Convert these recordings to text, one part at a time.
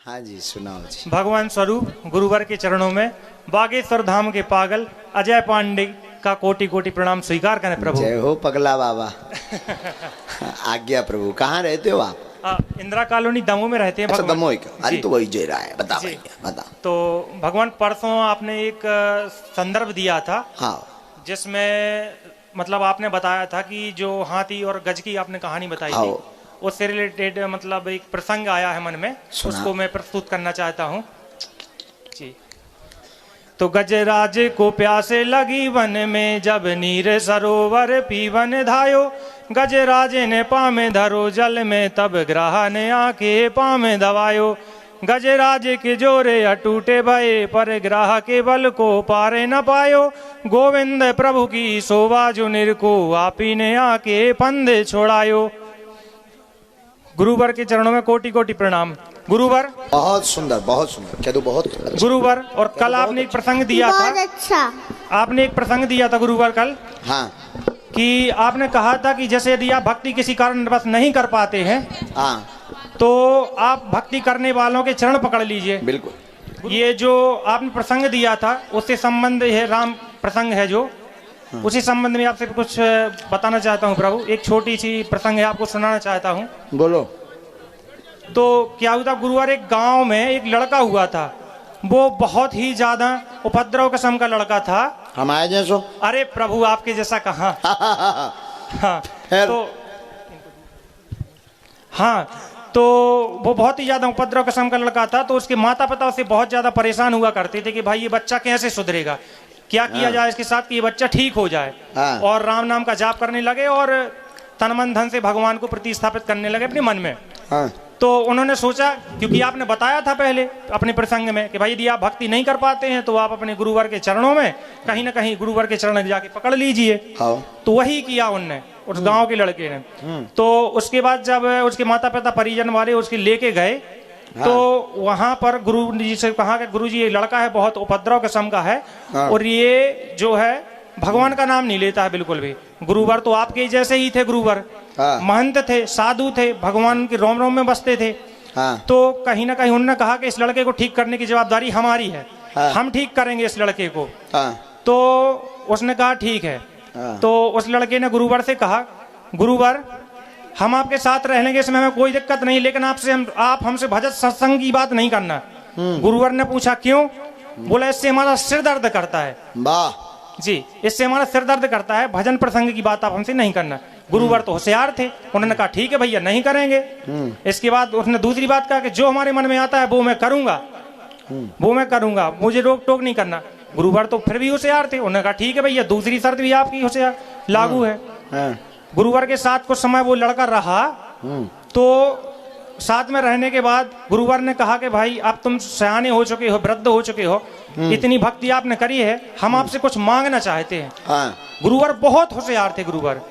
हाँ जी, सुनाओ जी। भगवान स्वरूप गुरुवर के चरणों में बागेश्वर धाम के पागल अजय पांडे का कोटि कोटि प्रणाम स्वीकार करें प्रभु। जय हो पगला बाबा। आज्ञा प्रभु। कहाँ रहते हो आप? इंदिरा कॉलोनी दमोह में रहते हैं। अच्छा, भगवान। दमोह का। अरे तो वही जय रहा है। बता जी। भैया बता। तो भगवान परसों आपने एक संदर्भ दिया था। हाँ। जिसमें मतलब आपने बताया था कि जो हाथी और गज की आपने कहानी बताई थी, उससे रिलेटेड मतलब एक प्रसंग आया है मन में, उसको मैं प्रस्तुत करना चाहता हूँ जी। तो गजराज को प्यासे लगी वन में, जब नीर सरोवर पीवन धायो, गजराज ने पामे धरो जल में, तब ग्राह ने आके पामे दबायो। गजराज के जोरे अटूटे भये, पर ग्राह के बल को पारे न पायो। गोविंद प्रभु की शोभा जो निरको, आपी ने आके पंदे छोड़ायो। गुरुवर के चरणों में कोटि कोटि प्रणाम। गुरुवर बहुत सुंदर, बहुत सुंदर। कह दो बहुत अच्छा। गुरुवर। और कल आपने एक प्रसंग दिया था। अच्छा। आपने एक प्रसंग दिया था गुरुवर कल। हाँ। कि आपने कहा था कि जैसे यदि आप भक्ति किसी कारणवश नहीं कर पाते हैं, हाँ, तो आप भक्ति करने वालों के चरण पकड़ लीजिए। बिल्कुल। ये जो आपने प्रसंग दिया था उससे संबंध है, राम प्रसंग है जो, उसी संबंध में आपसे कुछ बताना चाहता हूँ प्रभु। एक छोटी सी प्रसंग है, आपको सुनाना चाहता हूँ। बोलो। तो क्या हुआ था गुरुवार, एक गांव में एक लड़का हुआ था। वो बहुत ही ज्यादा उपद्रव किस्म का लड़का था। हमारे जैसो? अरे प्रभु आपके जैसा कहाँ। हाँ तो वो बहुत ही ज्यादा उपद्रव किस्म का लड़का था। तो उसके माता पिता उससे बहुत ज्यादा परेशान हुआ करते थे कि भाई ये बच्चा कैसे सुधरेगा, क्या किया जाए इसके साथ कि ये बच्चा ठीक हो जाए। और राम नाम का जाप करने लगे और तन मन धन से भगवान को प्रतिस्थापित करने लगे अपने मन में। तो उन्होंने सोचा, क्योंकि आपने बताया था पहले अपने प्रसंग में कि भाई यदि आप भक्ति नहीं कर पाते हैं तो आप अपने गुरुवर के चरणों में कहीं ना कहीं गुरुवर के चरण जाके पकड़ लीजिए। तो वही किया उनने, उस गांव के लड़के ने। तो उसके बाद जब उसके माता पिता परिजन वाले उसके लेके गए, तो वहां पर गुरु जी से कहा कि गुरु जी ये लड़का है बहुत उपद्रव किस्म का है, और ये जो है भगवान का नाम नहीं लेता है बिल्कुल भी। गुरुवर तो आपके जैसे ही थे, गुरुवर महंत थे, साधु थे, भगवान के रोम रोम में बसते थे। तो कहीं ना कहीं उन्होंने कहा कि इस लड़के को ठीक करने की जवाबदारी हमारी है, हम ठीक करेंगे इस लड़के को। तो उसने कहा ठीक है। तो उस लड़के ने गुरुवर से कहा, गुरुवर हम आपके साथ रह लेंगे, इसमें हमें कोई दिक्कत नहीं, लेकिन आप हमसे भजन सत्संग की बात नहीं करना। गुरुवर ने पूछा क्यों? बोला इससे हमारा सिर दर्द करता है। वाह जी, इससे हमारा सिर दर्द करता है, भजन प्रसंग की बात आप हमसे नहीं करना। गुरुवर तो होशियार थे, उन्होंने कहा ठीक है भैया नहीं करेंगे। इसके बाद उसने दूसरी बात कहा कि जो हमारे मन में आता है वो मैं करूंगा, वो मैं करूंगा, मुझे रोक टोक नहीं करना। गुरुवर तो फिर भी होशियार थे, उन्होंने कहा ठीक है भैया दूसरी शर्त भी आपकी होशियार लागू है। गुरुवर के साथ कुछ समय वो लड़का रहा। तो साथ में रहने के बाद गुरुवर ने कहा कि भाई अब तुम सयाने हो चुके हो, वृद्ध हो चुके हो, इतनी भक्ति आपने करी है, हम आपसे कुछ मांगना चाहते हैं। गुरुवर बहुत होशियार थे गुरुवर।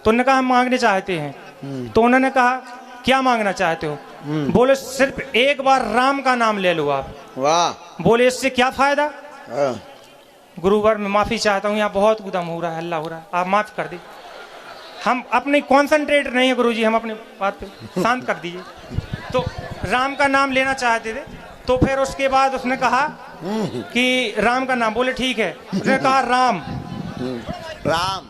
तो उन्होंने कहा हम मांगने चाहते हैं। तो उन्होंने कहा क्या मांगना चाहते हो? बोले सिर्फ एक बार राम का नाम ले लो आप। वाह। बोले इससे क्या फायदा? गुरुवर मैं माफी चाहता हूँ, यहाँ बहुत उदम हो रहा है, हल्ला हो रहा है, आप माफ कर दी। हम अपनी कॉन्सेंट्रेट नहीं है गुरुजी, हम अपनी बात पे शांत कर दीजिए। तो राम का नाम लेना चाहते थे। तो फिर उसके बाद उसने कहा कि राम का नाम। बोले ठीक है। उसने कहा राम। राम